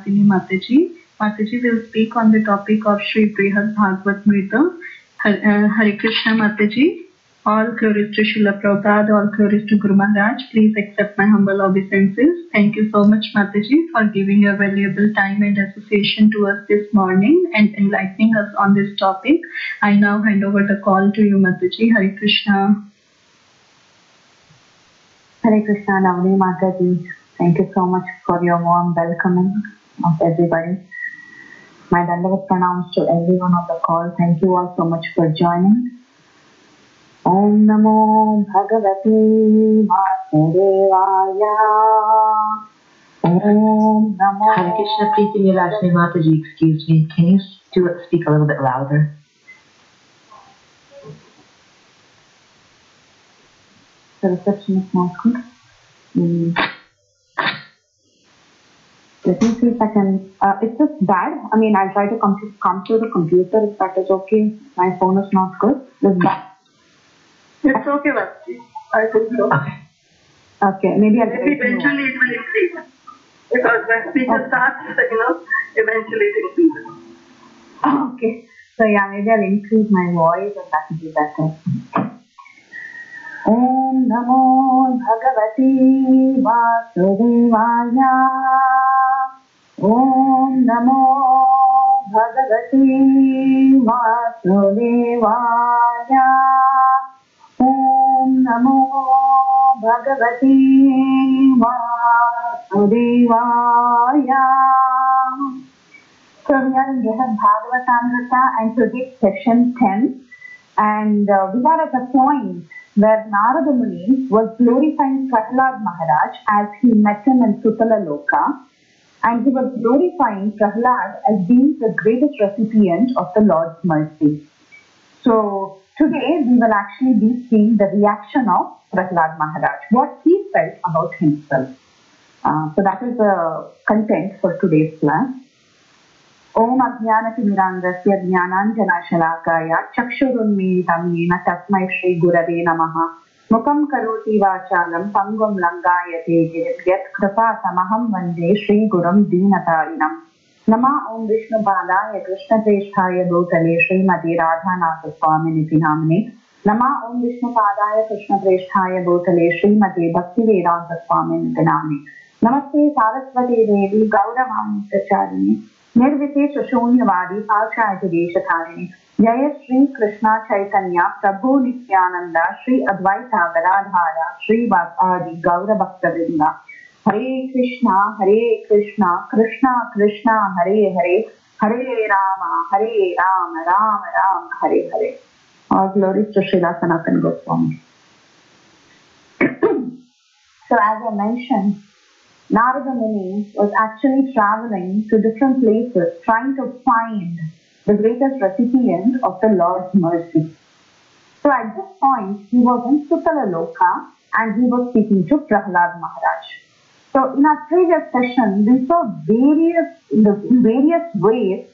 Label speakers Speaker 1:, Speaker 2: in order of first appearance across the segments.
Speaker 1: Vilasini Mataji. Mataji will speak on the topic of Sri Brihad-bhagavatamrita. Hare Krishna Mataji. All glories to Srila Prabhupada, all glories to Guru Maharaj. Please accept my humble obeisances. Thank you so much, Mataji, for giving your valuable time and association to us this morning and enlightening us on this topic. I now hand over the call to you, Mataji. Hare Krishna.
Speaker 2: Hare Krishna, Navani Mataji. Thank you so much for your warm welcoming of everybody. My Dandavat pranams to everyone on the call. Thank you all so much for joining. Om Namo Bhagavate Vasudevaya. Om Namo.
Speaker 3: Hare Krishna, Preethi, Vilasini Mataji, excuse me. Can you speak a little bit louder?
Speaker 2: The reception is not good. Let me see if I can. It's just bad. I mean, I'll try to come to the computer if that is okay. My phone is not good. It's bad.
Speaker 1: It's okay, Mataji. I think so.
Speaker 2: Okay, maybe
Speaker 1: eventually it will increase. Because when speaker starts, eventually it increases.
Speaker 2: Okay. So yeah, maybe I'll increase my voice and that will be better. Om Namo Bhagavate Vasudevaya. Om Namo Bhagavate Vasudevaya. Om Namo Bhagavate Vasudevaya. So we are in Brihad-bhagavatamrita and today session 10. And we are at a point where Narada Muni was glorifying Prahlad Maharaj as he met him in Sutala Loka. And he was glorifying Prahlad as being the greatest recipient of the Lord's mercy. So today we will actually be seeing the reaction of Prahlad Maharaj, what he felt about himself. So that is the content for today's class. Om Ajnanatimirandasya Jnananjana Shalakaya Chakshurunmilitam Yena Tasmai Shri Gurave Namaha Mukam Karoti Vachalam Pangam Langayate Yat Kripa Samaham Vande Shri Gurum Deenatarinam Nama Om Vishnu Padaya Krishna Preshthaya Bhutale Srimati Radhanatha Swaminiti Namane Nama Om Vishnu Padaya Krishna Preshthaya Bhutale Srimati Bhakti Vedanta Swaminiti Namane Namaste Saraswati Devi Gauravani Pracharini Nirvitesh Shunyavadi Pachayatadeshatharini Jaya Shri Krishna Chaitanya Prabhu Nityananda Shri Advaita Garadhara Shri Vasadi Gaura Bhakta-vrinda Hare Krishna Krishna Krishna Hare Hare Hare Rama Rama Rama Hare Hare. All glories to Srila Sanatana Goswami. So as I mentioned, Narada Muni was actually traveling to different places trying to find the greatest recipient of the Lord's mercy. So at this point, he was in Sutala Loka and he was speaking to Prahlad Maharaj. So in our previous session, we saw in various ways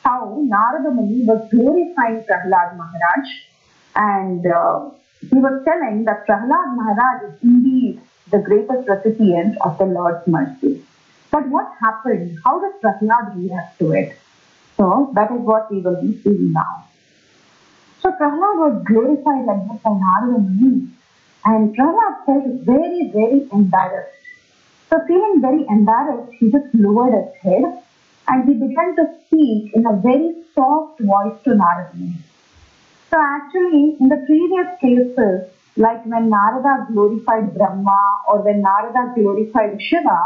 Speaker 2: how Narada Muni was glorifying Prahlad Maharaj, and he was telling that Prahlad Maharaj is indeed the greatest recipient of the Lord's mercy. But what happened? How did Prahlad react to it? So that is what we will be seeing now. So Prahlad was glorified like this by Narada Muni, and Prahlad felt very, very embarrassed. So feeling very embarrassed, he just lowered his head and he began to speak in a very soft voice to Narada Muni. So actually, in the previous cases, like when Narada glorified Brahma or when Narada glorified Shiva,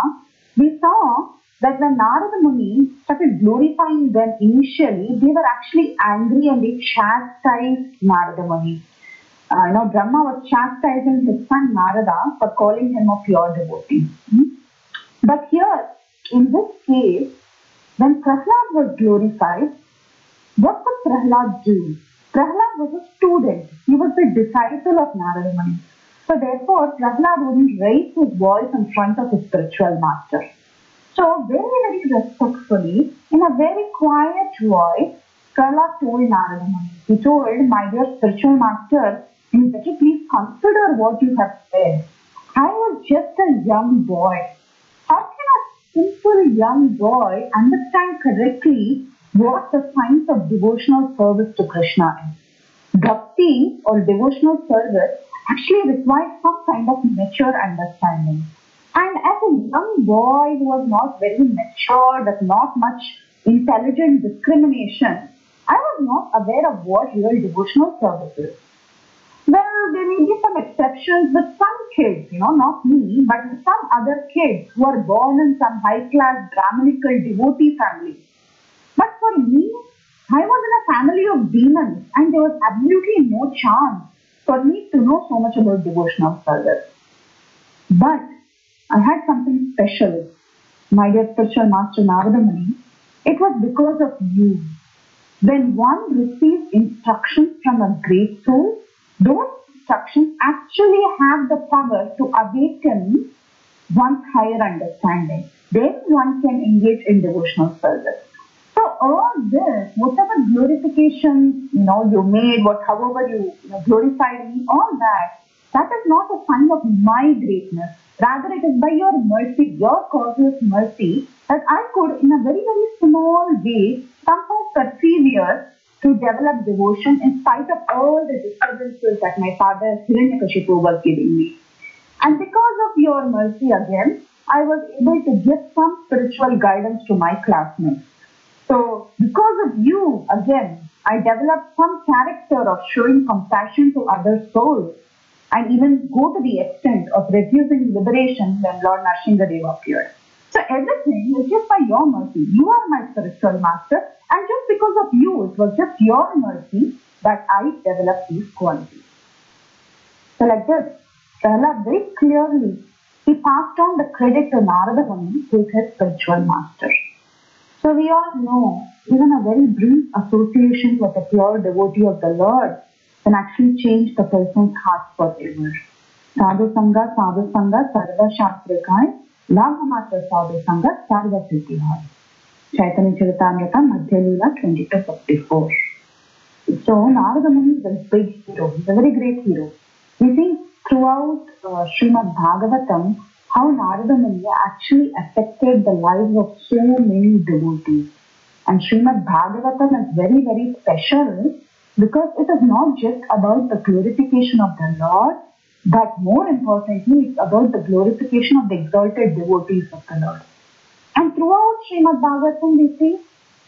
Speaker 2: we saw that when Narada Muni started glorifying them initially, they were actually angry and they chastised Narada Muni. Brahma was chastising his son Narada for calling him a pure devotee. But here, in this case, when Prahlad was glorified, what could Prahlad do? Prahlad was a student. He was the disciple of Narada Muni. So therefore, Prahlad wouldn't raise his voice in front of his spiritual master. So very, very respectfully, in a very quiet voice, Prahlad told Narada Muni. He told, my dear spiritual master, you better please consider what you have said. I was just a young boy. How can a simple young boy understand correctly what the science of devotional service to Krishna is. Bhakti or devotional service actually requires some kind of mature understanding. And as a young boy who was not very mature, with not much intelligent discrimination, I was not aware of what real devotional service is. Well, there may be some exceptions with some kids, not me, but some other kids who are born in some high-class Brahminical devotee family. But for me, I was in a family of demons and there was absolutely no chance for me to know so much about devotional service. But I had something special, my dear spiritual master Narada Muni. It was because of you. When one receives instructions from a great soul, those instructions actually have the power to awaken one's higher understanding. Then one can engage in devotional service. So all this, whatever glorification you made, however you glorified me, all that is not a sign of my greatness. Rather, it is by your mercy, your causeless mercy, that I could, in a very, very small way, somehow persevere to develop devotion in spite of all the disturbances that my father Hiranyakashipu was giving me. And because of your mercy again, I was able to give some spiritual guidance to my classmates. So, because of you, again, I developed some character of showing compassion to other souls and even go to the extent of refusing liberation when Lord Nrsimhadeva appeared. So, everything is just by your mercy. You are my spiritual master, and just because of you, it was just your mercy that I developed these qualities. So, like this, Prahlad very clearly, he passed on the credit to Narada Muni, who is his spiritual master. So we all know, even a very brief association with a pure devotee of the Lord can actually change the person's heart forever. Sadhu Sangha, Sarva Shastrikai, Labhamatra Sadhu Sangha, Sarva Siddhihai. Chaitanya Mahaprabhu, Madhya Leela 22:54. So Narada Muni is a big hero. He's a very great hero. We see throughout Srimad Bhagavatam how Narada Muni actually affected the lives of so many devotees. And Srimad Bhagavatam is very, very special because it is not just about the glorification of the Lord, but more importantly, it's about the glorification of the exalted devotees of the Lord. And throughout Srimad Bhagavatam, we see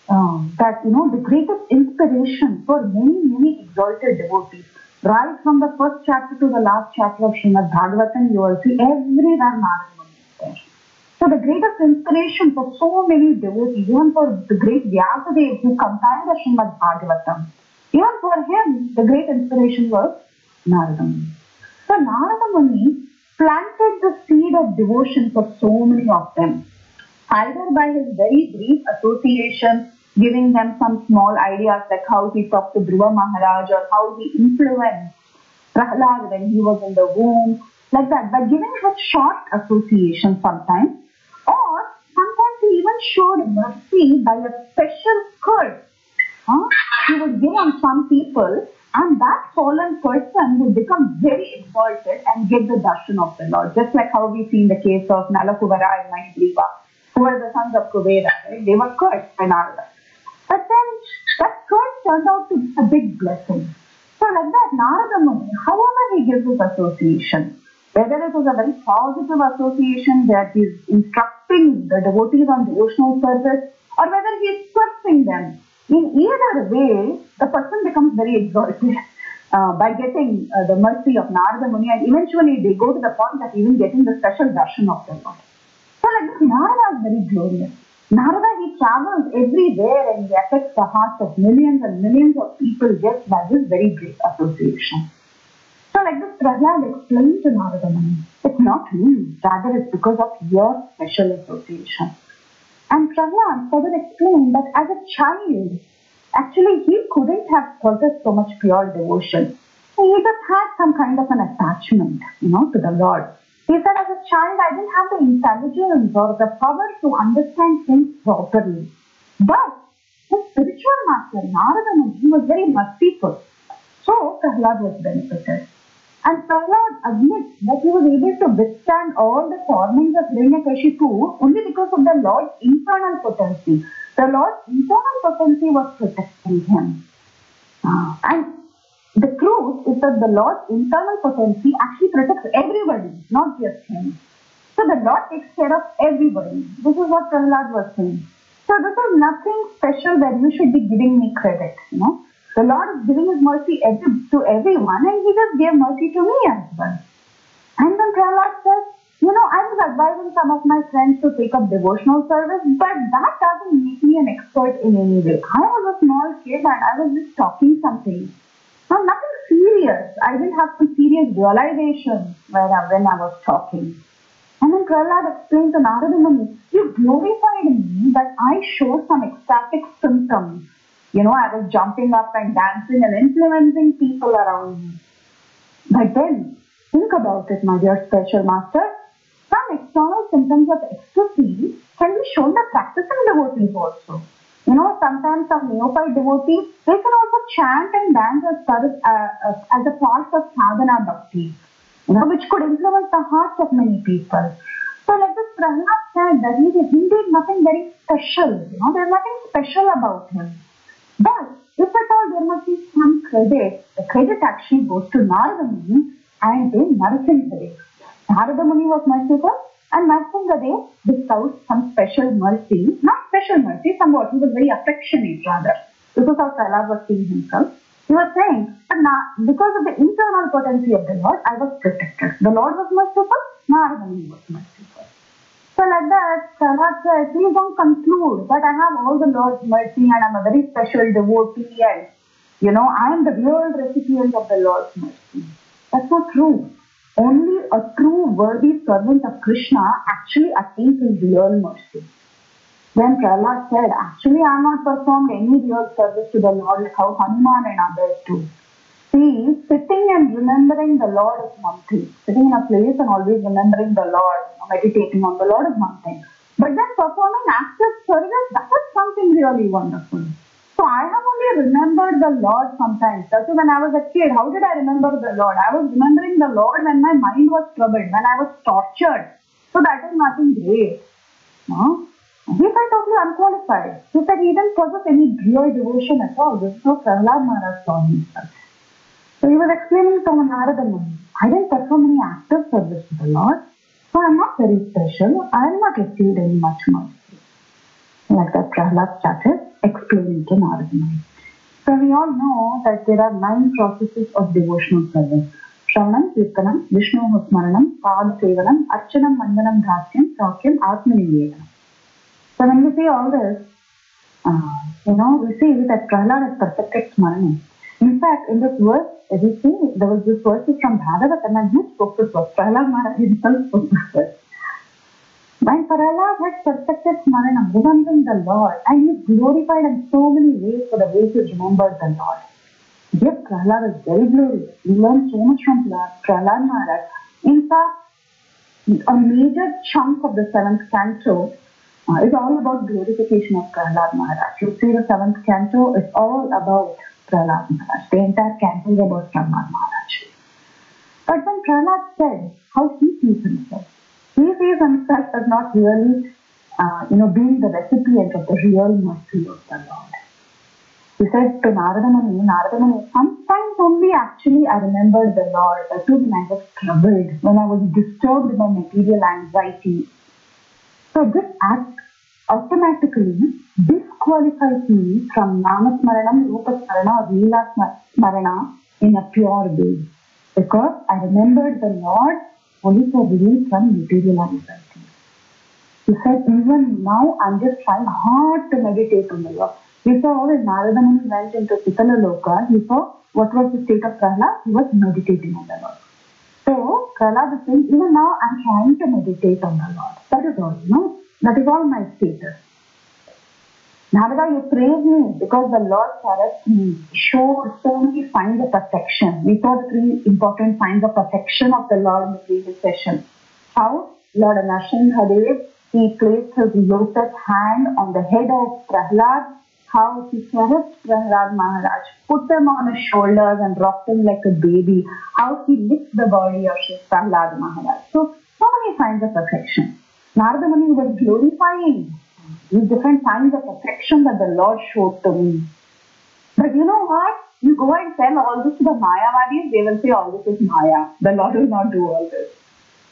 Speaker 2: that, the greatest inspiration for many, many exalted devotees, right from the first chapter to the last chapter of Srimad Bhagavatam, you will see everywhere Narada Muni is there. So the greatest inspiration for so many devotees, even for the great Vyasadeva who compiled the Srimad Bhagavatam, even for him, the great inspiration was Narada Muni. So Narada Muni planted the seed of devotion for so many of them, either by his very brief association, giving them some small ideas like how he talked to Dhruva Maharaj or how he influenced Prahlad when he was in the womb, like that, by giving such short association sometimes, or sometimes he even showed mercy by a special curse. He would give on some people, and that fallen person would become very exalted and get the darshan of the Lord, just like how we see in the case of Nalakuvara and Mahideva, who were the sons of Kuvera, right? They were cursed by Narada. But then that curse turned out to be a big blessing. So like that, Narada Muni, however he gives his association, whether it was a very positive association where he is instructing the devotees on devotional service, or whether he is cursing them, in either way, the person becomes very exalted by getting the mercy of Narada Muni, and eventually they go to the point of even getting the special darshan of the Lord. So like this, Narada is very glorious. Narada, he travels everywhere and he affects the hearts of millions and millions of people just by this very great association. So like this, Prahlad explained to Narada Muni, it's not me, rather it's because of your special association. And Prahlad further explained that as a child, actually he couldn't have possessed so much pure devotion. He just had some kind of an attachment, to the Lord. He said, as a child, I didn't have the intelligence or the power to understand things properly. But his spiritual master, Narada Muni, was very merciful. So Prahlad was benefited. And Prahlad admits that he was able to withstand all the torments of Hiranyakashipu only because of the Lord's internal potency. The Lord's internal potency was protecting him. And the truth is that the Lord's internal potency actually protects everybody, not just him. So the Lord takes care of everybody. This is what Prahlad was saying. So this is nothing special that you should be giving me credit, you know. The Lord is giving His mercy to everyone, and He just gave mercy to me as well. And then Prahlad says, you know, I was advising some of my friends to take up devotional service, but that doesn't make me an expert in any way. I was a small kid and I was just talking something. So nothing serious. I didn't have some serious realization when I was talking. And then Prahlad explained to Narada Muni, you glorified me, but I showed some ecstatic symptoms. You know, I was jumping up and dancing and influencing people around me. But then, think about it, my dear spiritual master. Some external symptoms of ecstasy can be shown by practicing devotees also. You know, sometimes some neophyte devotees, they can also chant and dance as a part of sadhana bhakti, you know, which could influence the hearts of many people. So like this Prahlad said that he did nothing very special. You know, there's nothing special about him. But if at all there must be some credit, the credit actually goes to Narada Muni and then Narasimhadev. Narada Muni was merciful and Narasimhadev bestowed some special mercy, not special mercy, somewhat, he was very affectionate rather. This is how Prahlad was seeing himself. He was saying, but now, because of the internal potency of the Lord, I was protected. The Lord was merciful, Narada Muni was merciful. So like that, Prahlad said, please don't conclude that I have all the Lord's mercy and I'm a very special devotee and, you know, I am the real recipient of the Lord's mercy. That's not true. Only a true worthy servant of Krishna actually attains his real mercy. Then Prahlad said, actually I have not performed any real service to the Lord like how Hanuman and others do. See, sitting and remembering the Lord is one thing. Sitting in a place and always remembering the Lord, meditating on the Lord is one thing. But then performing active service, that is something really wonderful. So I have only remembered the Lord sometimes. That's when I was a kid. How did I remember the Lord? I was remembering the Lord when my mind was troubled, when I was tortured. So that is nothing great. No? He felt totally unqualified. He said he didn't possess any real devotion at all. This is how Prahlad Maharaj saw himself. So he was explaining to Narada Muni, I didn't perform any active service to the Lord, so I am not very special. I am not received any much mercy. Like that, Prahlad started explaining to Narada Muni. So we all know that there are 9 processes of devotional service. Shravanam, Kirtanam, Vishnu Smaranam, Pada Sevanam, Archanam, Vandanam, Dhasyam, Sakyam, Atmanivedanam. So when we see all this, we see that Prahlad has perfected Smaranam. In fact, in this verse, as you see, there was this verse from Bhagavatam and who spoke this verse? Prahlad Maharaj himself spoke this verse. When Prahlad had perfected Smaranam, remembering the Lord, and he glorified in so many ways for the way he remembered the Lord. Yes, Prahlad is very glorious. We learn so much from Prahlad Maharaj. In fact, a major chunk of the 7th canto is all about glorification of Prahlad Maharaj. You see, the 7th canto is all about Prahlad Maharaj. The entire canto is about Prahlad Maharaj. But when Prahlad said how he sees himself, he sees himself as not really, being the recipient of the real mercy of the Lord. He said to Narada Muni, sometimes only actually I remembered the Lord, that too when I was troubled, when I was disturbed by material anxiety. So this act automatically disqualifies me from Namasmaranam, Rupasmarana or Leela Smarana in a pure way. Because I remembered the Lord only for relief from material anxiety. He said, even now I'm just trying hard to meditate on the Lord. He saw when Narada Muni went into Pitala Loka, he saw what was the state of Prahlad. He was meditating on the Lord. So Prahlad is saying, even now I'm trying to meditate on the Lord. That is all, that is all my status. Narada, you praise me because the Lord caressed me, showed so many signs of perfection. We saw the 3 important signs of perfection of the Lord in the previous session. How? Lord Narasimhadev, he placed his lotus hand on the head of Prahlad, how he caressed Prahlad Maharaj, put him on his shoulders and rocked him like a baby, how he licked the body of Prahlad Maharaj. So many signs of affection. Narada Muni was glorifying these different signs of affection that the Lord showed to me. But you know what? You go and tell all this to the Mayavadis, they will say all this is Maya. The Lord will not do all this.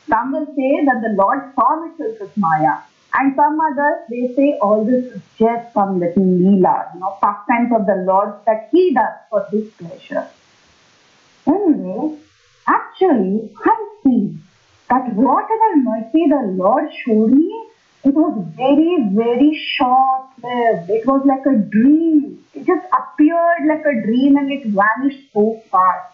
Speaker 2: Some will say that the Lord form itself is Maya. And some others, they say all this is just some little leela, pastimes of the Lord that He does for His pleasure. Anyway, actually, I see that whatever mercy the Lord showed me, it was very, very short-lived. It was like a dream. It just appeared like a dream and it vanished so fast.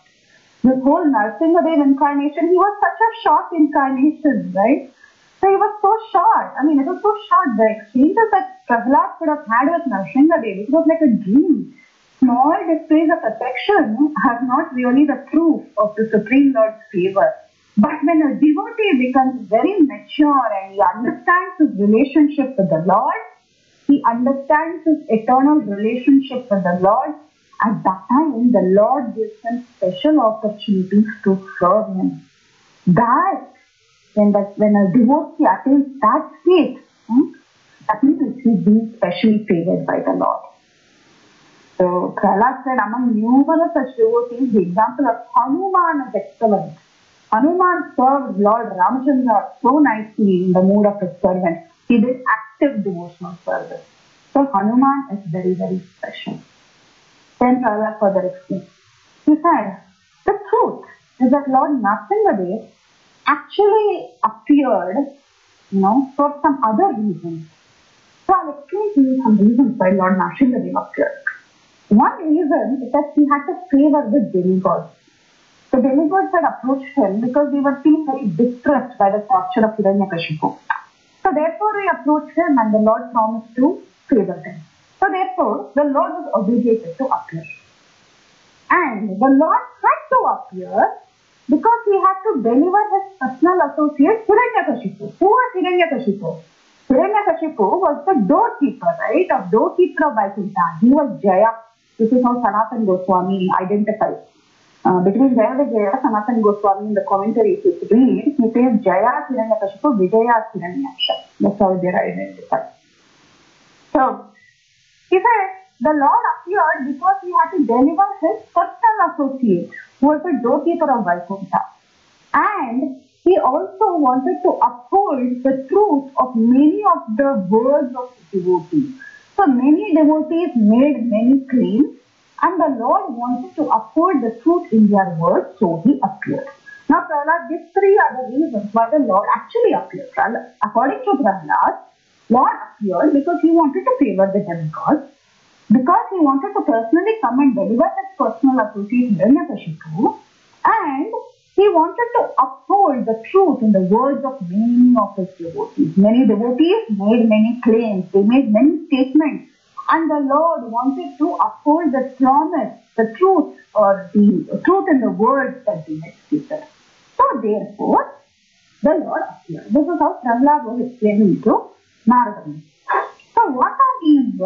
Speaker 2: This whole Narsingadev incarnation, he was such a short incarnation, right? So he was so short. I mean, it was so short. The exchanges that Prahlad could have had with Narsingadev, it was like a dream. Small displays of affection are not really the proof of the Supreme Lord's favor. But when a devotee becomes very mature and he understands his relationship with the Lord, he understands his eternal relationship with the Lord, at that time the Lord gives him special opportunities to serve him. That, when a devotee attains that state, that means he is being specially favored by the Lord. So Prahlad said, among numerous such devotees, the example of Hanuman is excellent. Hanuman served Lord Ramchandra so nicely in the mood of his servant. He did active devotional service. So Hanuman is very, very special. Then Prahlad further explained. He said, the truth is that Lord Narsingadev actually appeared, for some other reasons. So I'll explain to you some reasons why Lord Narsingadev appeared. One reason is that he had to favor the demigods. The demigods had approached him because they were feeling very distressed by the torture of Hiranyakashipu. So therefore they approached him and the Lord promised to favor them. So therefore the Lord was obligated to appear. And the Lord had to appear because he had to deliver his personal associate Hiranyakashipu. Who was Hiranyakashipu? Hiranyakashipu was the doorkeeper, right? Of doorkeeper of Vaikuntha. He was Jaya. This is how Sanatana Goswami identifies. Between Jaya and Vijaya, Sanatana Goswami in the commentaries you read, he says Jaya Hiranyakashipu, Vijaya Hiranyaksha. That's how they are identified. So, he said the Lord appeared because he had to deliver his personal associate, who was the doorkeeper of Vaikuntha. And he also wanted to uphold the truth of many of the words of devotees. So many devotees made many claims, and the Lord wanted to uphold the truth in their words, so he appeared. Now Prahlad gives three other reasons why the Lord actually appeared. According to Prahlad, Lord appeared because he wanted to favor the demigods, because he wanted to personally come and deliver his personal associate Hiranyakashipu, and he wanted to uphold the truth in the words of many of his devotees. Many devotees made many claims, they made many statements, and the Lord wanted to uphold the promise, the truth, or the truth in the words that they had stated. So therefore, the Lord appeared. This is how Prahlad was explaining to Narada. So what are these,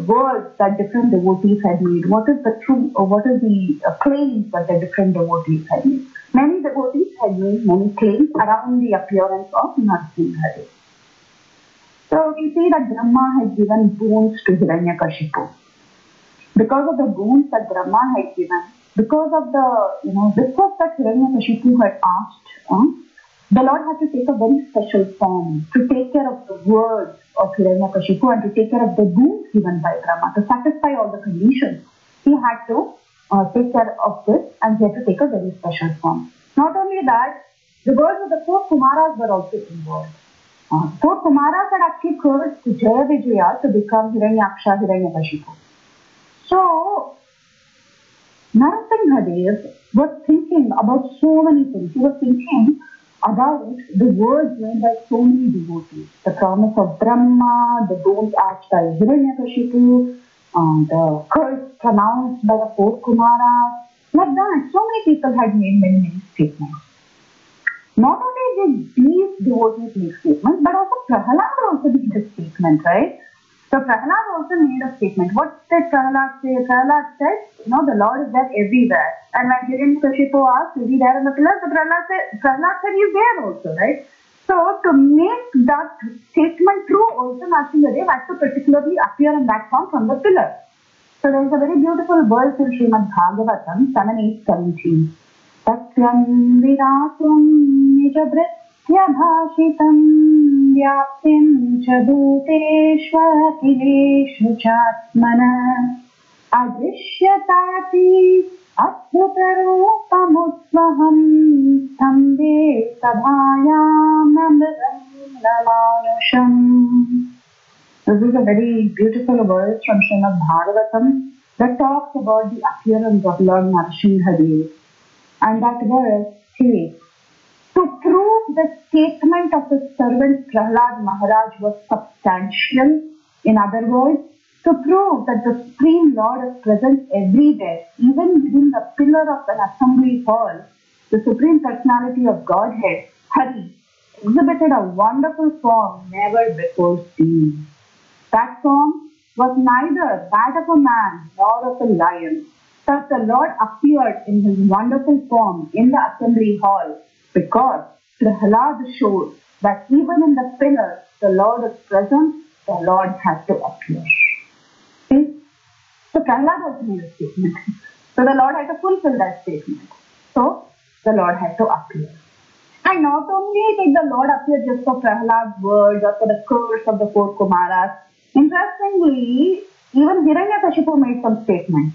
Speaker 2: words that different devotees had made? What is the truth, or what is the claims that the different devotees had made? Many devotees had made many claims around the appearance of Narsingadev. So we see that Brahma had given boons to Hiranyakashipu. Because of the boons that Brahma had given, because of the request that Hiranyakashipu had asked, the Lord had to take a very special form to take care of the words of Hiranyakashipu and to take care of the boons given by Brahma. To satisfy all the conditions, he had to take care of this, and he had to take a very special form. Not only that, the words of the four Kumaras were also involved. Four Kumaras had actually cursed Jaya Vijaya to become Hiranyaksha, Hiranyakashipu. So, Narsingadev was thinking about so many things. He was thinking about the words made by so many devotees. The promise of Brahma, the boons asked by Hiranyakashipu, the curse pronounced by the four Kumaras. Like that, so many people had made many statements. Not only did these devotees make statements, but also Prahlad also made a statement, right? So Prahlad also made a statement. What did Prahlad say? Prahlad said, the Lord is there everywhere. And when Hiranyakashipu asked, is he there in the pillar? So Prahlad said he's there also, right? So to make that statement true also, Narasimhadev had to particularly appear in that form from the pillar. So there is a very beautiful verse in Brihad-bhagavatamrita, 7:8-17. Satyam viratum nijabhritya bhashitam vyaptim cha bhuteshvakileshu chatmana adrishyatati adbhutarupamuttvaham tambe sabhayam namram namanusham. This is a very beautiful verse from Srimad Bhagavatam that talks about the appearance of Lord Narasimhadev. And that verse says, to prove the statement of the servant Prahlad Maharaj was substantial, in other words, to prove that the Supreme Lord is present everywhere, even within the pillar of an assembly hall, the Supreme Personality of Godhead, Hari, exhibited a wonderful form never before seen. That form was neither that of a man nor of a lion. Thus the Lord appeared in his wonderful form in the assembly hall because Prahlad showed that even in the pillar the Lord is present, the Lord had to appear. See? So Prahlad also made a statement. So the Lord had to fulfill that statement. So the Lord had to appear. And not only did the Lord appear just for Prahlad's words or for the curse of the four Kumaras, interestingly, even Hiranyakashipu made some statements.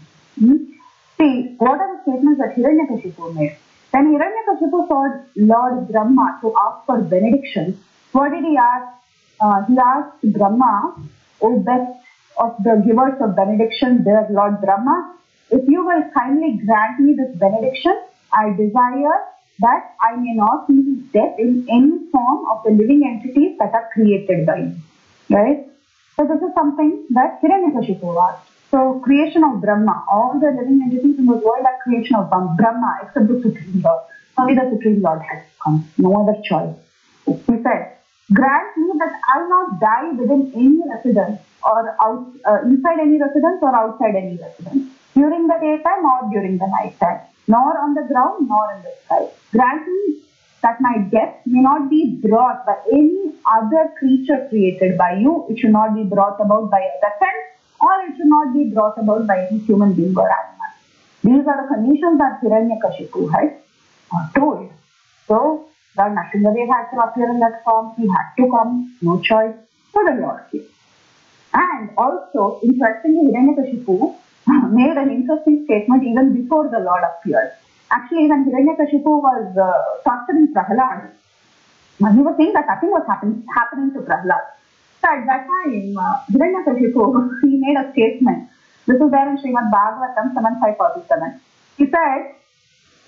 Speaker 2: See, what are the statements that Hiranyakashipu made? When Hiranyakashipu saw Lord Brahma to ask for benediction, what did he ask? He asked Brahma, O best of the givers of benediction, dear Lord Brahma, if you will kindly grant me this benediction, I desire that I may not meet death in any form of the living entities that are created by you. Right? So this is something that Hiranyakashipu asked. So creation of Brahma, all the living entities in the world are creation of Brahma except the Supreme Lord. Only the Supreme Lord has come, no other choice. He said, grant me that I not die within any residence or inside any residence or outside any residence, during the daytime or during the night time, nor on the ground nor in the sky. Grant me that my death may not be brought by any other creature created by you. It should not be brought about by a defense, or it should not be brought about by any human being or animal. These are the conditions that Hiranyakashipu had told. So, Lord Narasimhadev had to appear in that form. He had to come, no choice. So the Lord came. And also, interestingly, Hiranyakashipu made an interesting statement even before the Lord appeared. Actually, when Hiranyakashipu was torturing Prahlad, he was saying that nothing was happening to Prahlad. So at that time, Hiranyakashipu, he made a statement. This is there in Srimad Bhagavatam 7:5-47. He said,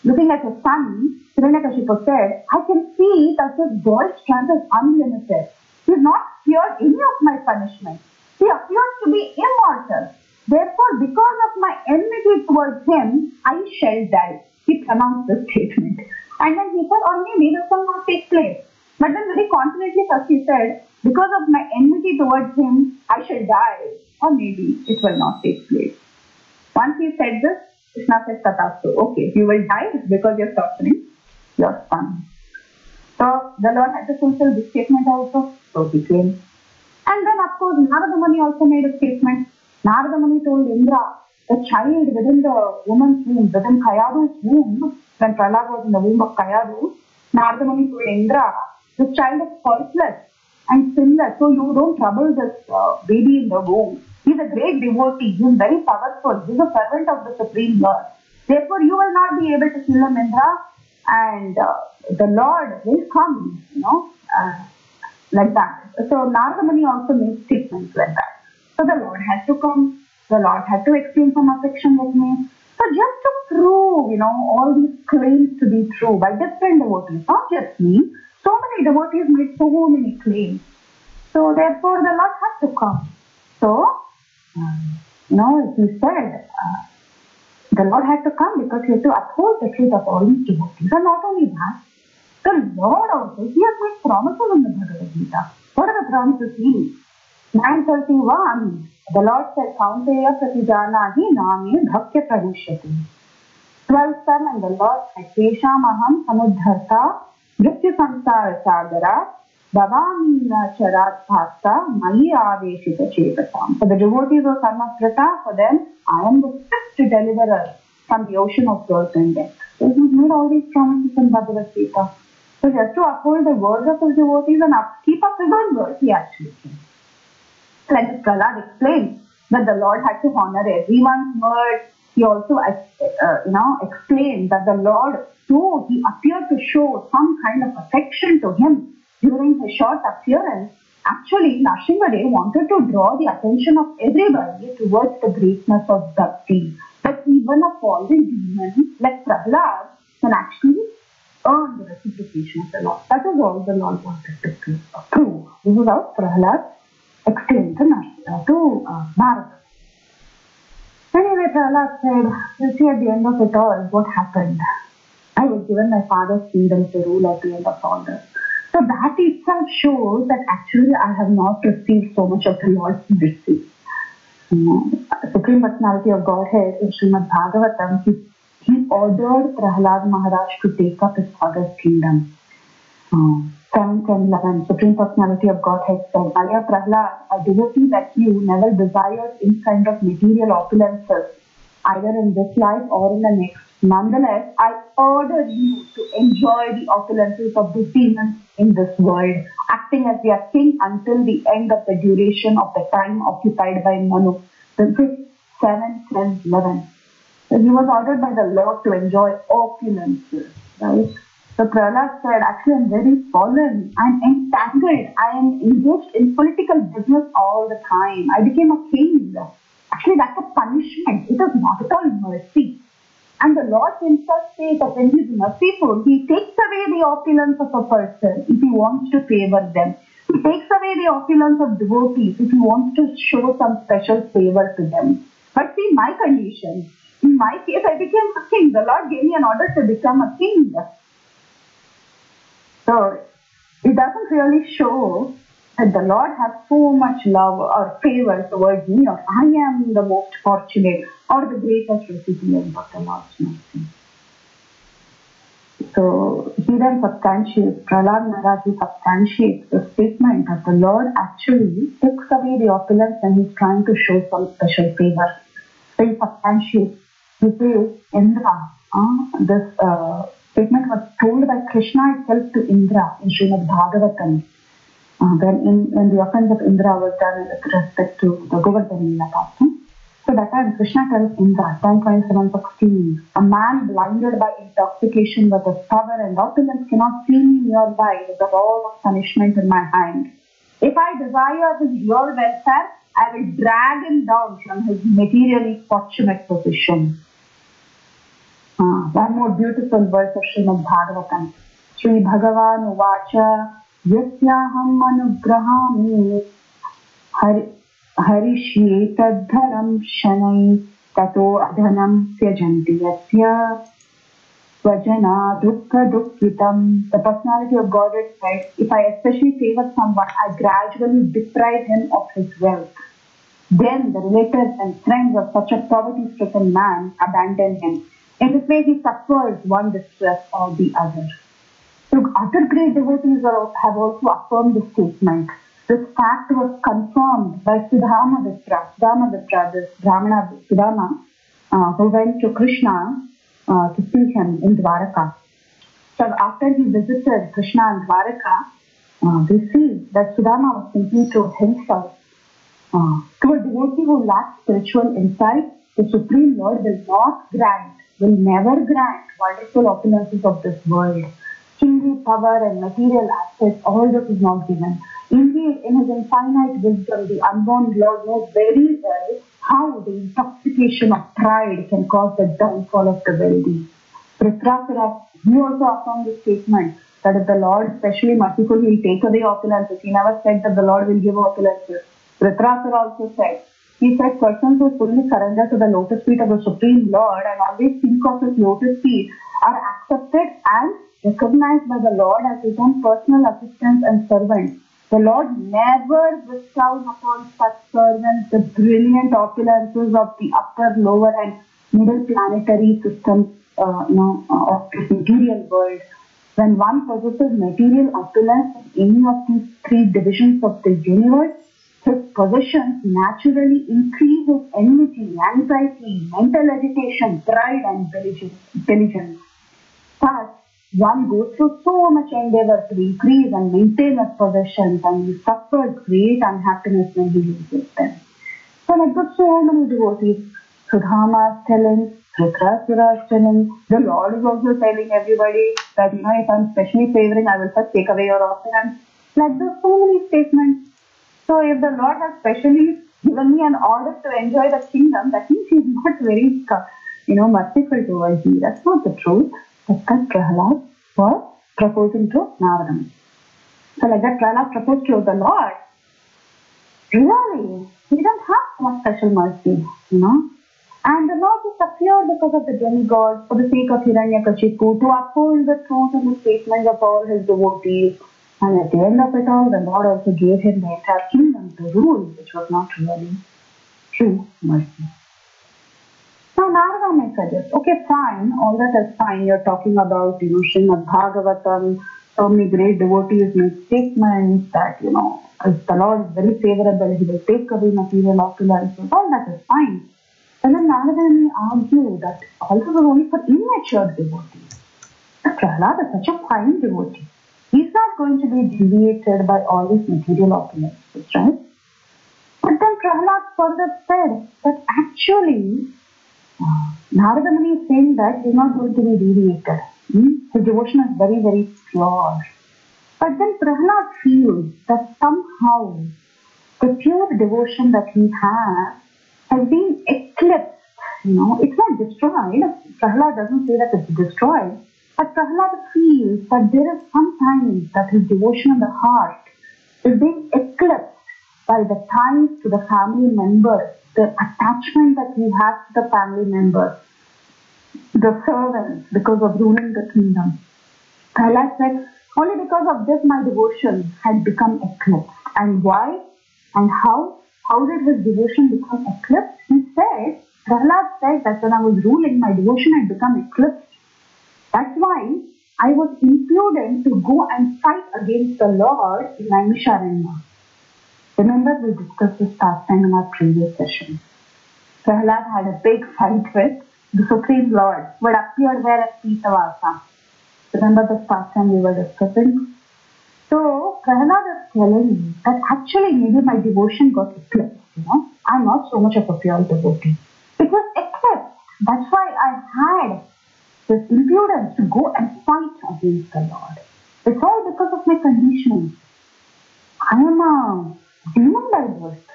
Speaker 2: looking at his son, Hiranyakashipu said, I can see that this boy's strength is unlimited. He has not feared any of my punishment. He appears to be immortal. Therefore, because of my enmity towards him, I shall die. He pronounced this statement. And then he said, or maybe this will not take place. But then very confidently first he said, because of my enmity towards him, I shall die. Or maybe it will not take place. Once he said this, Krishna said, Tatastu. Okay, you will die because you're torturing your son. So the Lord had to fulfill this statement also. So he came. And then of course Narada Muni also made a statement. Narada Muni told Indra, the child within the woman's womb, within Kayadu's womb, when Prahlad was in the womb of Kayadu, Narada Muni told Indra, this child is faultless and sinless, so you don't trouble this baby in the womb. He's a great devotee, he's very powerful, he's a servant of the Supreme Lord. Therefore, you will not be able to kill him, Indra, and the Lord will come, like that. So Narada Muni also made statements like that. So the Lord had to come, the Lord had to exchange some affection with me. So just to prove, all these claims to be true by different devotees, not just me, so many devotees made so many claims. So therefore the Lord had to come. So, he said, the Lord had to come because he had to uphold the truth of all these devotees. And not only that, the Lord also, he has made promises in the Bhagavad Gita. What are the promises he? 931, the Lord said, Kaunteya pratijanahi nami bhaktya pravishyati. 12:7, the Lord said, Teshamaham samudharta mrityu samsara sagara bhavamina charat bhakta mayi aveshita chetasam. For the devotees of Sanatana, for them, I am the fifth deliverer from the ocean of birth and death. So he made all these promises in Bhagavad-gita. So just to uphold the words of his devotees and keep up his own words, he actually came. Like Brhad explained that the Lord had to honor everyone's word. He also, explained that the Lord, though he appeared to show some kind of affection to him during his short appearance, actually Nrsimha wanted to draw the attention of everybody towards the greatness of Bhakti. That even a fallen demon like Prahlad can actually earn the reciprocation of the Lord. That is all the Lord wanted to prove. This is how Prahlad explained to Narada. Anyway, Prahlad said, you see, at the end of it all, what happened? I was given my father's kingdom to rule at the end of all this. So that itself shows that actually I have not received so much of the Lord's mercy. Supreme Personality of Godhead in Srimad-bhagavatam, he ordered Prahlad Maharaj to take up his father's kingdom. 7, 10, 11, Supreme Personality of Godhead said, Maya Prahlad, a devotee like you never desired any kind of material opulences, either in this life or in the next. Nonetheless, I order you to enjoy the opulences of the demons in this world, acting as their king until the end of the duration of the time occupied by Manu. 7, 10, 11. So he was ordered by the Lord to enjoy opulences, right? So Prahlad said, actually I'm very fallen, I'm entangled, I am engaged in political business all the time. I became a king. Actually that's a punishment, it is not at all mercy. And the Lord himself says that when he is merciful, he takes away the opulence of a person if he wants to favor them. He takes away the opulence of devotees if he wants to show some special favor to them. But see my condition, in my case I became a king. The Lord gave me an order to become a king. So it doesn't really show that the Lord has so much love or favor towards me, or I am the most fortunate or the greatest recipient of the Lord's mercy. So he then substantiates, Prahlad Maharaj substantiates the statement that the Lord actually takes away the opulence when he's trying to show some special favor. So he substantiates, he says, Indra, this statement was told by Krishna itself to Indra in Srimad-bhagavatam. When the offense of Indra was done with respect to the Govardhana pastime. So that time Krishna tells Indra, 10:27-16, a man blinded by intoxication with his power and opulence cannot see me nearby with the rod of punishment in my hand. If I desire his real welfare, I will drag him down from his materially fortunate position. One more beautiful verse of Srimad-bhagavatam. Sri Bhagavan Uvacha Yasyaham Anugrahami Harishye Tadharam Shanai Tato Adhanam Syajanti Yasya Vajana Dukkha Dukkhitam. The personality of Godhead said, if I especially favor someone, I gradually deprive him of his wealth. Then the relatives and friends of such a poverty-stricken man abandon him. In this way, he suffers one distress or the other. So other great devotees have also affirmed this statement. This fact was confirmed by Sudama Vipra, this Brahmana Sudama, who went to Krishna to see him in Dwaraka. So after he visited Krishna in Dwaraka, we see that Sudama was thinking to himself, to a devotee who lacks spiritual insight, the Supreme Lord will never grant wonderful opulences of this world. Kingly power and material assets, all this is not given. Indeed, in his infinite wisdom, the unborn Lord knows very well how the intoxication of pride can cause the downfall of the wealthy. Dhritarashtra, he also affirmed the statement that if the Lord, especially merciful, will take away opulences. He never said that the Lord will give opulences. Dhritarashtra also said, he said, persons who fully surrender to the lotus feet of the Supreme Lord and always think of his lotus feet are accepted and recognized by the Lord as his own personal assistants and servants. The Lord never bestowed upon such servants the brilliant opulences of the upper, lower and middle planetary systems of this material world. When one possesses material opulence in any of these three divisions of the universe, his possessions naturally increase his enmity, anxiety, mental agitation, pride and diligence. Thus, one goes through so much endeavor to increase and maintain his possessions, and he suffers great unhappiness when he loses them. So like there's so many devotees. Sudhama is telling, Dhritarashtra is telling, the Lord is also telling everybody that, if I'm specially favoring, I will first take away your offense. Like there's so many statements. So if the Lord has specially given me an order to enjoy the kingdom, that means He's not very, merciful towards me. That's not the truth. That's what Prahlad was proposing to Narada. So like that, Prahlad proposed to the Lord. Really, He didn't have so much special mercy, And the Lord just appeared because of the demigods for the sake of Hiranyakashipu to uphold the truth and the statements of all his devotees. And at the end of it all, the Lord also gave him the entire kingdom to rule, which was not really true mercy. Now Narada may suggest, okay, fine, all that is fine. You're talking about, Srimad Bhagavatam, so many great devotees make statements that, if the Lord is very favorable, He will take away material opulence. All that is fine. And then Narada may argue that all this is only for immature devotees. But Prahlad is such a fine devotee. He's not going to be deviated by all these material opulences, right? But then Prahlad further said that actually, Narada Muni is saying that he's not going to be deviated. His devotion is very, very pure. But then Prahlad feels that somehow the pure devotion that he has been eclipsed. It's not destroyed. Prahlad doesn't say that it's destroyed. But Prahlad feels that there is sometimes that his devotion in the heart is being eclipsed by the ties to the family members, the attachment that he has to the family members, the servants, because of ruling the kingdom. Prahlad said, only because of this my devotion had become eclipsed. And why? And how? How did his devotion become eclipsed? He said, Prahlad said that when I was ruling, my devotion had become eclipsed. That's why I was impudent to go and fight against the Lord in Naimisharanya. Remember, we discussed this pastime in our previous session. Prahlad had a big fight with the Supreme Lord who had appeared there as Pitavasa. Remember this pastime we were discussing? So, Prahlad is telling me that actually maybe my devotion got eclipsed. I'm not so much of a pure devotee. It was eclipsed. That's why I had this impudence to go and fight against the Lord. It's all because of my conditioning. I am a demon by birth.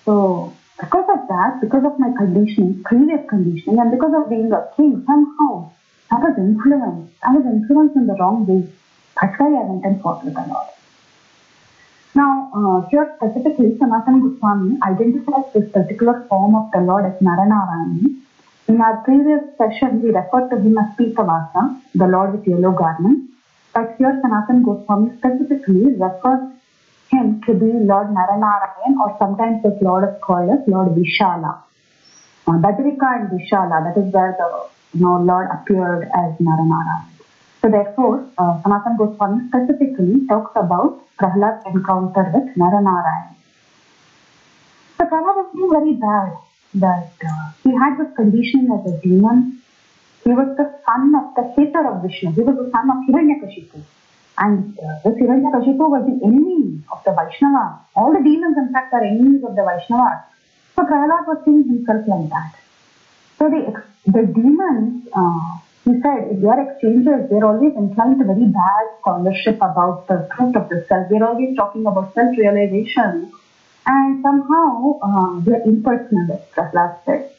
Speaker 2: So, because of that, because of my conditioning, previous conditioning, and because of being a king, somehow I was influenced. I was influenced in the wrong way. That's why I went and fought with the Lord. Now, here specifically, Sanatana Goswami identifies this particular form of the Lord as Naranarayana. In our previous session, we referred to him as Pitavasa, the Lord with yellow garment. But here, Sanatana Goswami specifically refers him to be Lord Naranarayan, or sometimes this Lord is called as Lord Vishala. Badrika and Vishala, that is where the Lord appeared as Naranarayan. So therefore, Sanatana Goswami specifically talks about Prahlad's encounter with Naranarayan. So Prahlad was being very bad. That he had this conditioning as a demon. He was the son of the hater of Vishnu. He was the son of Hiranyakashipu. And this Hiranyakashipu was the enemy of the Vaishnavas. All the demons, in fact, are enemies of the Vaishnavas. So Prahlad was seeing himself like that. So the demons, he said, if they are exchangers, they're always inclined to very bad scholarship about the truth of the self. They're always talking about self-realization. And somehow they are impersonalists, Prahlad said.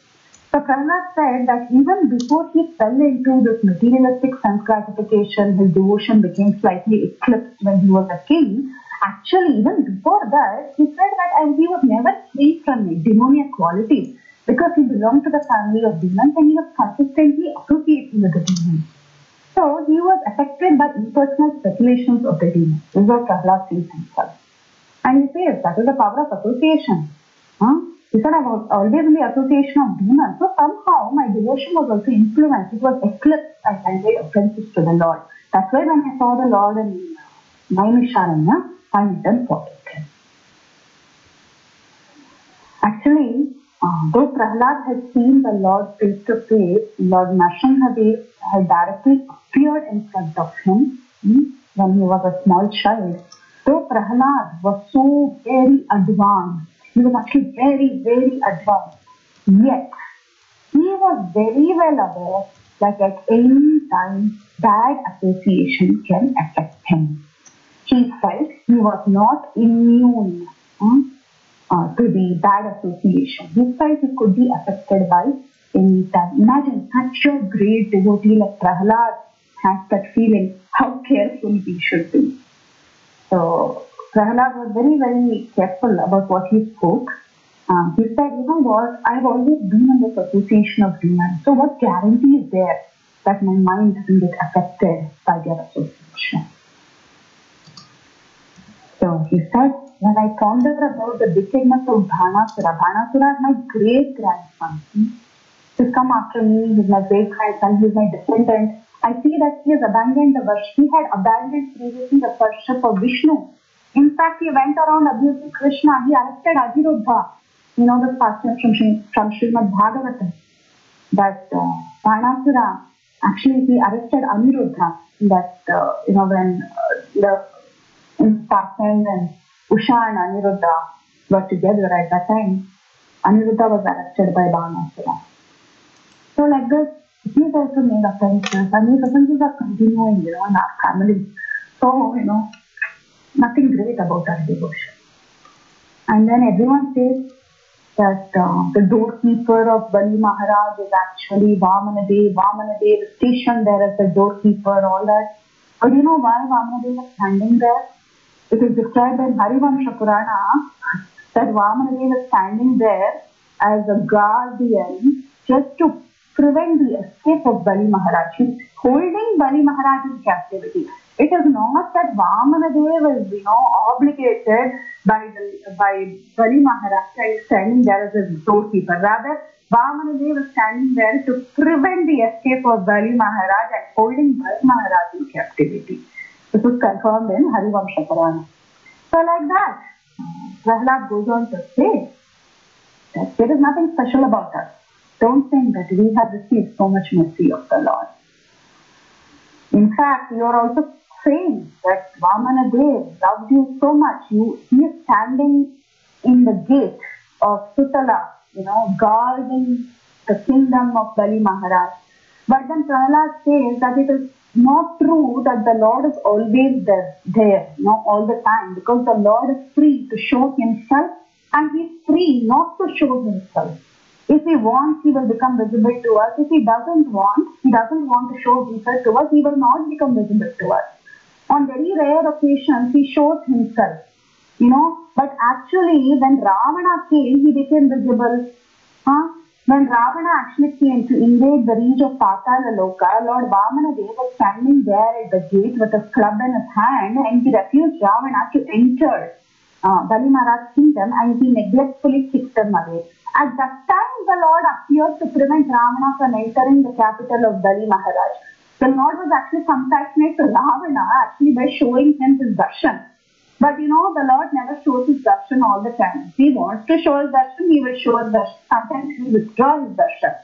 Speaker 2: So Prahlad said that even before he fell into this materialistic sense gratification, his devotion became slightly eclipsed when he was a king. Actually, even before that, he said that he was never free from demoniac qualities because he belonged to the family of demons and he was consistently associating with the demons. So he was affected by impersonal speculations of the demons. This is what Prahlad sees himself. And he says that is the power of association. He said, I was always in the association of demons. So somehow my devotion was also influenced. It was eclipsed as I made offenses to the Lord. That's why when I saw the Lord in Naimisharanya, I didn't forget him. Actually, though Prahlad had seen the Lord face to face, Lord Nrsimhadev had directly appeared in front of him when he was a small child. Though Prahlad was so very advanced, he was actually very, very advanced, yet he was very well aware that at any time bad association can affect him. He felt he was not immune to the bad association. He felt he could be affected by any time. Imagine such a great devotee like Prahlad has that feeling, how careful he should be. So Prahlad was very, very careful about what he spoke. He said, you know what, I've always been in this association of demons. So what guarantee is there that my mind doesn't get affected by their association? So he said, when I pondered about the wickedness of Bhanasura, Bhanasura is my great grandson. He's come after me, he's my great grandson, he's my descendant. I see that he has abandoned the worship. He had abandoned previously the worship of Vishnu. In fact, he went around abusing Krishna. He arrested Aniruddha. You know the passage from Brihad-bhagavatamrita that Bhanasura, actually he arrested Aniruddha. That, when the Parsan and Usha and Aniruddha were together at that time, Aniruddha was arrested by Bhanasura. So like this, he has also made offenses, and these offenses are continuing, in our family. So, nothing great about our devotion. And then everyone says that the doorkeeper of Bali Maharaj is actually Vamanadev. Vamanadev is stationed there as the doorkeeper, all that. But you know why Vamanadev is standing there? It is described in Harivamsha Purana that Vamanadev is standing there as a guardian just to prevent the escape of Bali Maharaj. He is holding Bali Maharaj in captivity. It is not that Vamanadev is, obligated by Bali Maharaj and is standing there as a doorkeeper. Rather, Vamanadev is standing there to prevent the escape of Bali Maharaj and holding Bali Maharaj in captivity. This is confirmed in Harivamsha Purana. So like that, Prahlad goes on to say that there is nothing special about us. Don't think that we have received so much mercy of the Lord. In fact, you are also saying that Vamanadev loved you so much. He is standing in the gate of Sutala, guarding the kingdom of Bali Maharaj. But then Prahlad says that it is not true that the Lord is always there, all the time, because the Lord is free to show himself and he is free not to show himself. If he wants, he will become visible to us. If he doesn't want to show himself to us, he will not become visible to us. On very rare occasions, he shows himself, but actually when Ravana came, he became visible. When Ravana actually came to invade the reach of Patala Loka, Lord Vamanadev was standing there at the gate with a club in his hand, and he refused Ravana to enter Bali Maharaj's kingdom, and he neglectfully kicked him away. At that time, the Lord appeared to prevent Ravana from entering the capital of Bali Maharaj. The Lord was actually compassionate to Ravana actually by showing him his darshan. But the Lord never shows his darshan all the time. If he wants to show his darshan, he will show his darshan. Sometimes he will withdraw his darshan.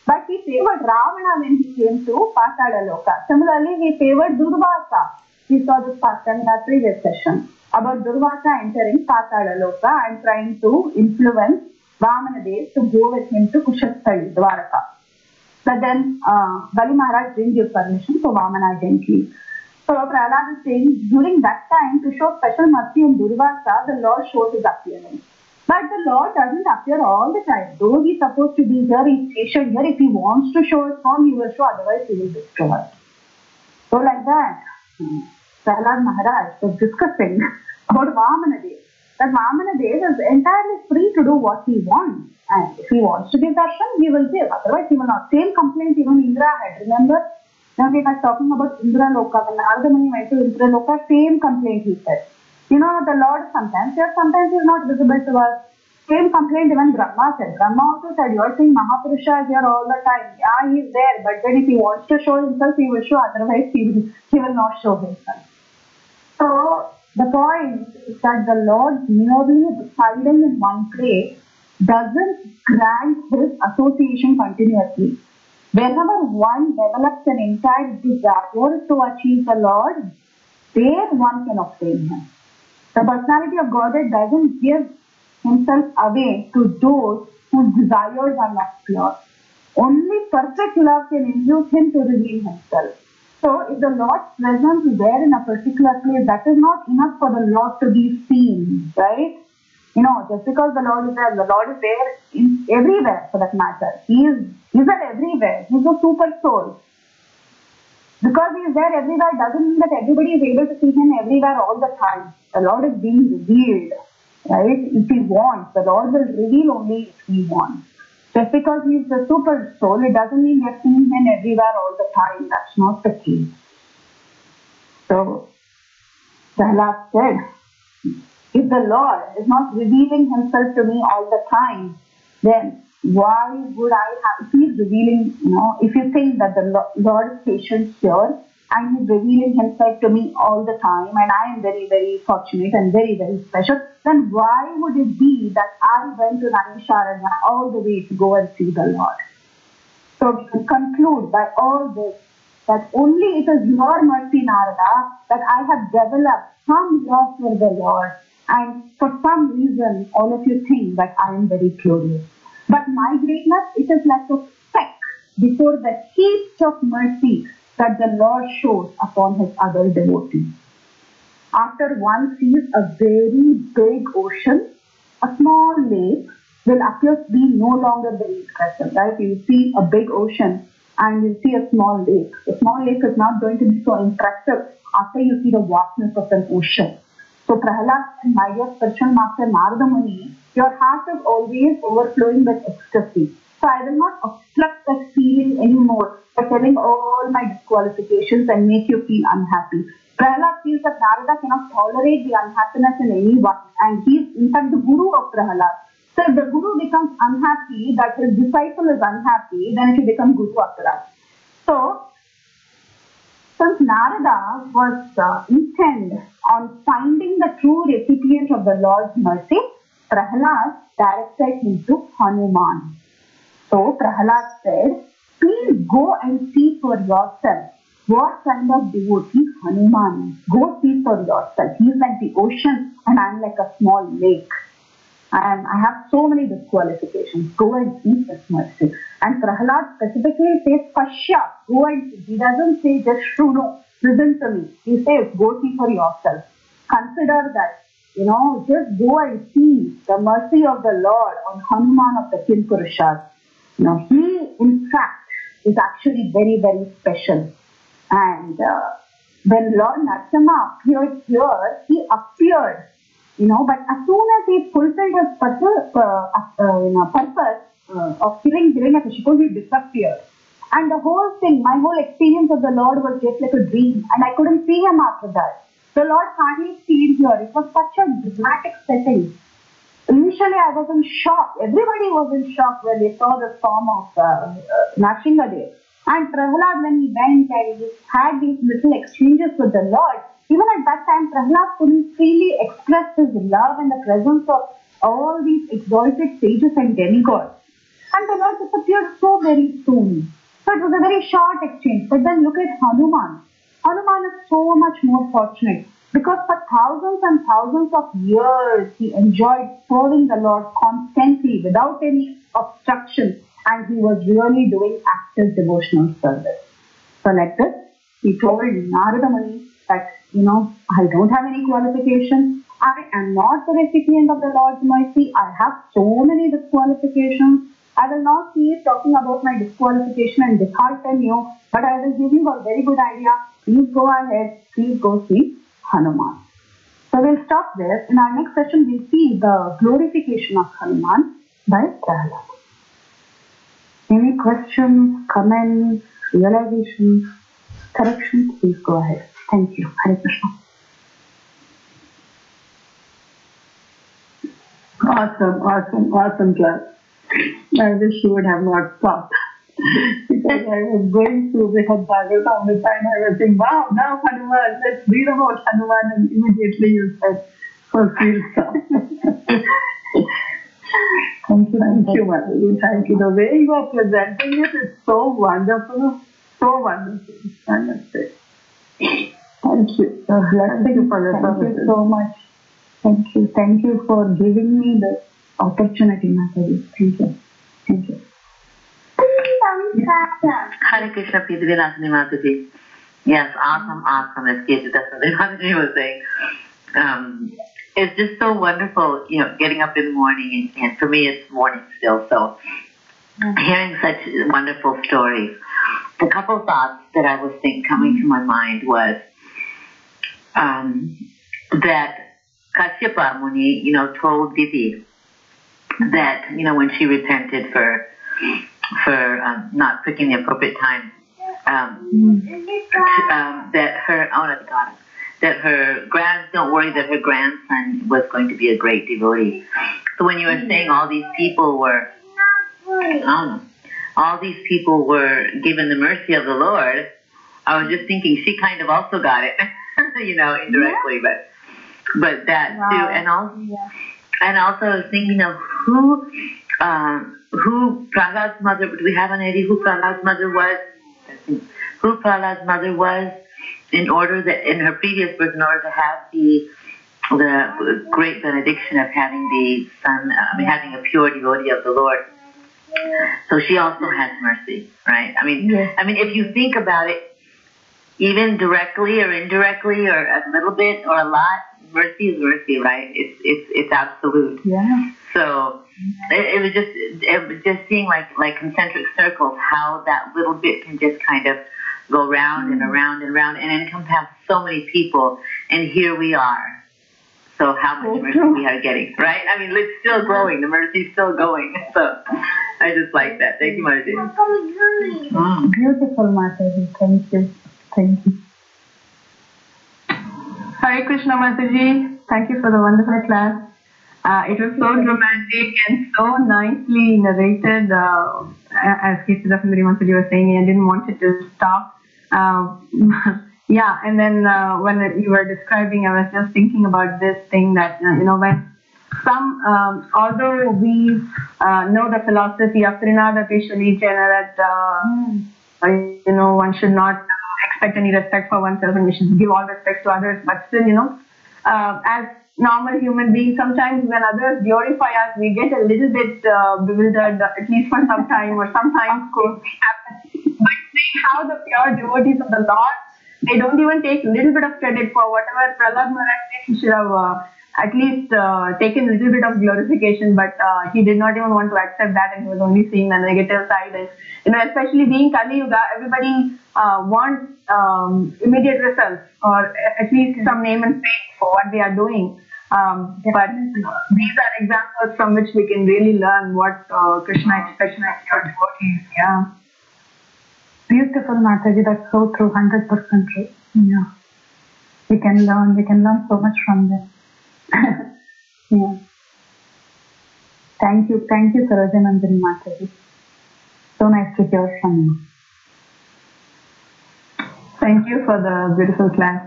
Speaker 2: But he favored Ravana when he came to Patala Loka. Similarly, he favored Durvasa. We saw this pattern in our previous session about Durvasa entering Patala Loka and trying to influence Vamanadev to go with him to Kushathali, Dwaraka. But then Bali Maharaj didn't give permission, so Vamana didn't leave. So Prahlad is saying, during that time, to show special mercy in Durvasa, the Lord showed his appearance. But the Lord doesn't appear all the time. Though he's supposed to be here, he's stationed here. If he wants to show his form, he will show, otherwise he will destroy. So like that, Prahlad Maharaj was discussing about Vamanadev. That Vamanadev is entirely free to do what he wants. And if he wants to give darshan, he will give. Otherwise, he will not. Same complaint even Indra had. Remember? Then we were talking about Indraloka. When Narada Muni went to Indraloka, same complaint he said. You know, the Lord sometimes is not visible to us. Same complaint even Brahma said. Brahma also said, you are saying Mahapurusha is here all the time. Yeah, he is there, but then if he wants to show himself, he will show, otherwise he will not show himself. So, the point is that the Lord merely residing in one place doesn't grant his association continuously. Whenever one develops an entire desire to achieve the Lord, there one can obtain him. The personality of Godhead doesn't give himself away to those whose desires are not pure. Only perfect love can induce him to reveal himself. So, if the Lord's presence is there in a particular place, that is not enough for the Lord to be seen, right? You know, just because the Lord is there everywhere for that matter. He is there everywhere. He is a super soul. Because he is there everywhere doesn't mean that everybody is able to see him everywhere all the time. The Lord is being revealed, right? If he wants, the Lord will reveal only if he wants. Just because he is the super soul, it doesn't mean we are seeing him everywhere all the time. That's not the case. So, Prahlad said, if the Lord is not revealing himself to me all the time, then why would I have, if he is revealing, if you think that the Lord is patient here and he is revealing himself to me all the time and I am very, very fortunate and very, very special, then why would it be that I went to Naimisharanya all the way to go and see the Lord? So we can conclude by all this that only it is your mercy, Narada, that I have developed some love for the Lord. And for some reason, all of you think that I am very curious. But my greatness, it is like a speck before the heat of mercy that the Lord shows upon his other devotees. After one sees a very big ocean, a small lake will appear to be no longer very impressive, right? You see a big ocean and you see a small lake. The small lake is not going to be so impressive after you see the vastness of an ocean. So Prahlad and my dear spiritual master Narada Muni, your heart is always overflowing with ecstasy. So I will not obstruct that feeling anymore by telling all my disqualifications and make you feel unhappy. Prahlad feels that Narada cannot tolerate the unhappiness in anyone, and he is in fact the guru of Prahlad. So if the guru becomes unhappy that his disciple is unhappy, then it will become guru after that. So since Narada was intent on finding the true recipient of the Lord's mercy, Prahlad directed him to Hanuman. So Prahlad said, please go and see for yourself what kind of devotee Hanuman is. Go see for yourself. He is like the ocean and I am like a small lake. And I have so many disqualifications. Go and see his mercy. And Prahlad specifically says, Pashya, go and see. He doesn't say just Shruno, listen to me. He says, go see for yourself. Consider that, just go and see the mercy of the Lord on Hanuman of the Kinpurushas. He in fact is actually very, very special. And when Lord Narasimha appeared here, he appeared. But as soon as he fulfilled his purpose of killing Hiranyakashipu, he disappeared. And the whole thing, my whole experience of the Lord was just like a dream, and I couldn't see him after that. The Lord hardly stayed here. It was such a dramatic setting. Initially, I was in shock. Everybody was in shock when they saw the form of Narasimha. And Prahlad, when he went and he had these little exchanges with the Lord, even at that time, Prahlad couldn't freely express his love in the presence of all these exalted sages and demigods. And the Lord disappeared so very soon. So it was a very short exchange. But then look at Hanuman. Hanuman is so much more fortunate because for thousands and thousands of years, he enjoyed serving the Lord constantly without any obstruction. And he was really doing active devotional service. So like this, he told Narada Muni that, I don't have any qualifications. I am not the recipient of the Lord's mercy. I have so many disqualifications. I will not keep talking about my disqualification and dishearten you, but I will give you a very good idea. Please go ahead. Please go see Hanuman. So we'll stop there. In our next session, we'll see the glorification of Hanuman by Prahlad. Any questions, comments, realizations? corrections, please go ahead. Thank you. Hare Krishna.
Speaker 1: Awesome class. I wish you would have not stopped. Because I was going through Brihad-bhagavatamrita and I was saying, wow, now Hanuman, let's read about Hanuman, and immediately you said, oh, please stop. Thank you, Mataji. Thank you. The way you are presenting it is so wonderful. So wonderful, I must say. Thank you. Thank you for your services.
Speaker 2: Thank you so much. Thank you. Thank you for giving me the opportunity, Mataji. Thank you. Thank you.
Speaker 3: Hare Krishna, Preethi, Vilasini Mataji. Yes, awesome. That's good. That's what Mataji was saying. It's just so wonderful, getting up in the morning, and for me it's morning still, so hearing such wonderful stories. A couple of thoughts that I was coming to my mind was that Kashyapa Muni, told Devi that, when she repented for not picking the appropriate time, that don't worry that her grandson was going to be a great devotee. So when you were saying all these people were given the mercy of the Lord, I was just thinking she kind of also got it, indirectly, but that too, and also I was thinking of who Prahlad's mother. Do we have an idea who Prahlad's mother was? Who Prahlad's mother was? In her previous birth, in order to have the great benediction of having the son, having a pure devotee of the Lord. So she also has mercy, right? If you think about it, even directly or indirectly, or a little bit or a lot, mercy is mercy, right? It's absolute.
Speaker 2: Yeah.
Speaker 3: So it was just seeing like concentric circles, how that little bit can just kind of go round and around and around and encompass so many people, and here we are. So how much mercy we are getting, right? It's still growing. The mercy's still going. So I just like that. Thank you, Mataji.
Speaker 2: Beautiful, Mataji. Thank you. Thank you.
Speaker 1: Hare Krishna, Mataji. Thank you for the wonderful class. It was so dramatic and so nicely narrated. As Kirtida Sundari Mataji was saying, I didn't want it to stop. Yeah, and then when you were describing, I was just thinking about this thing that, when some, although we know the philosophy of Trinada Pishwanichana, that, one should not expect any respect for oneself and we should give all respect to others, but still, as normal human beings, sometimes when others glorify us, we get a little bit bewildered, at least for some time, or sometimes happen. But see how the pure devotees of the Lord, they don't even take a little bit of credit for whatever Prahlad Maharaj did. He should have at least taken a little bit of glorification, but he did not even want to accept that, and he was only seeing the negative side. And especially being Kali Yuga, everybody wants immediate results, or at least some name and fame for what they are doing. But these are examples from which we can really learn what Krishna expects from your devotees. Yeah.
Speaker 2: Beautiful, Mataji. That's so true. 100% true. Yeah. We can learn so much from them. Yeah. Thank you, Sarajanandani Mataji. So nice to hear from you.
Speaker 1: Thank you for the beautiful class.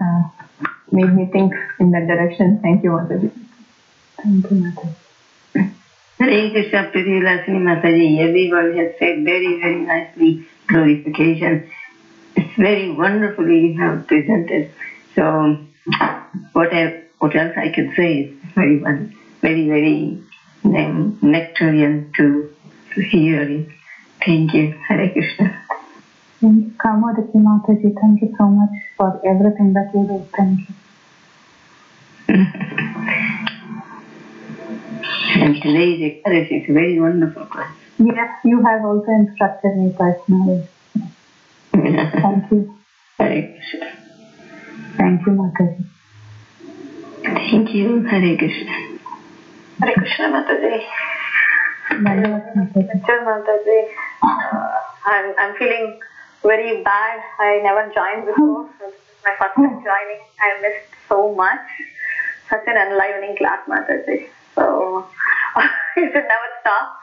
Speaker 1: Made me think in that direction. Thank you, Mataji.
Speaker 2: Thank you, Mataji.
Speaker 4: Hare Krishna, Preethi, Vilasini Mataji. Everyone has said very, very nicely glorification. It's very wonderfully you have presented. So, what else I can say is very, very nectarian to hear. Thank you. Hare Krishna.
Speaker 2: Thank you, Kamodaki Mataji. Thank you so much for everything that you did. Thank you.
Speaker 4: And today's Ekadashi is a very wonderful class.
Speaker 2: Yes, you have also instructed me personally. Thank you.
Speaker 4: Hare Krishna.
Speaker 2: Thank you, Mataji.
Speaker 4: Thank you. Hare Krishna.
Speaker 3: Hare Krishna, Mataji.
Speaker 2: Mataji.
Speaker 3: Mataji. I'm feeling
Speaker 5: very bad. I never joined before. This is my first time joining. I missed so much. Such an enlivening class, Mataji. So you should never stop.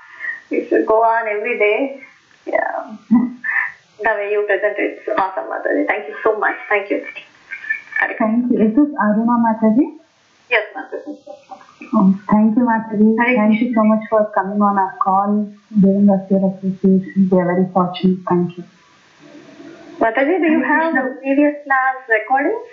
Speaker 5: You should go on every day. Yeah. The way you present it, it's awesome, Mataji. Thank you so much. Thank you.
Speaker 2: Thank you. Is this Aruna Mataji?
Speaker 5: Yes, Mataji.
Speaker 2: Thank you, Mataji. Thank you so much for coming on our call, giving us your appreciation. We are very fortunate. Thank you.
Speaker 5: Mataji, do you have previous class recordings?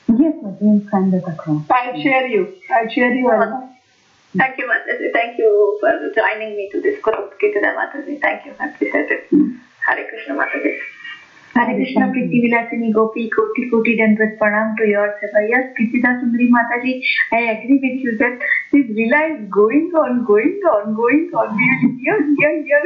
Speaker 2: Yes, Mataji. We'll send it across.
Speaker 1: I'll share you.
Speaker 5: Thank you, Mataji. Thank you for joining me to this group. Mataji. Thank you. I appreciate it. Hare Krishna, Mataji.
Speaker 1: Hare Krishna, Preethi, Vilasini, Gopi, Koti, Dandvat, Pranam to your Seva. Yes, Preethi Sundari Mataji, I agree with you that this Lila is going on. We will hear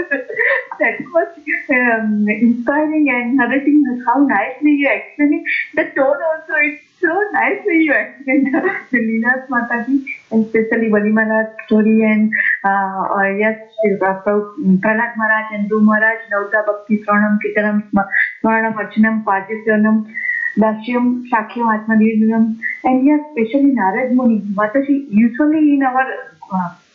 Speaker 1: that much inspiring, and another thing is how nicely you explain it. The tone also, it's so nicely you explain the Leelas, Mataji, and especially Bali Maharaj story, and yes, Prahlad Maharaj and Dhruv Maharaj, Nauta Bhakti, Sranam, Kitaram, Smaranam, Archanam, Pajasyanam, Dasyam, Shakyam, Atmadivyanam, and yes, especially Narad Muni. Mataji, usually in our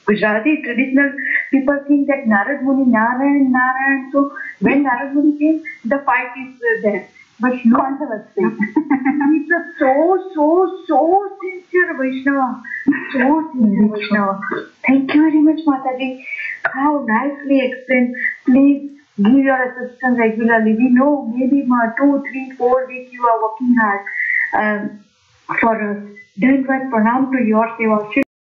Speaker 1: Gujarati traditional people think that Narad Muni, Narayan. So when Narad Muni came, the fight is there. But no controversy. He's a so sincere Vaishnava. So sincere Vaishnava. Thank you very much, Mataji. How nicely explained. Please give your assistance regularly. We know maybe 2, 3, 4 weeks you are working hard for us. Dandvat Pranam to your Seva.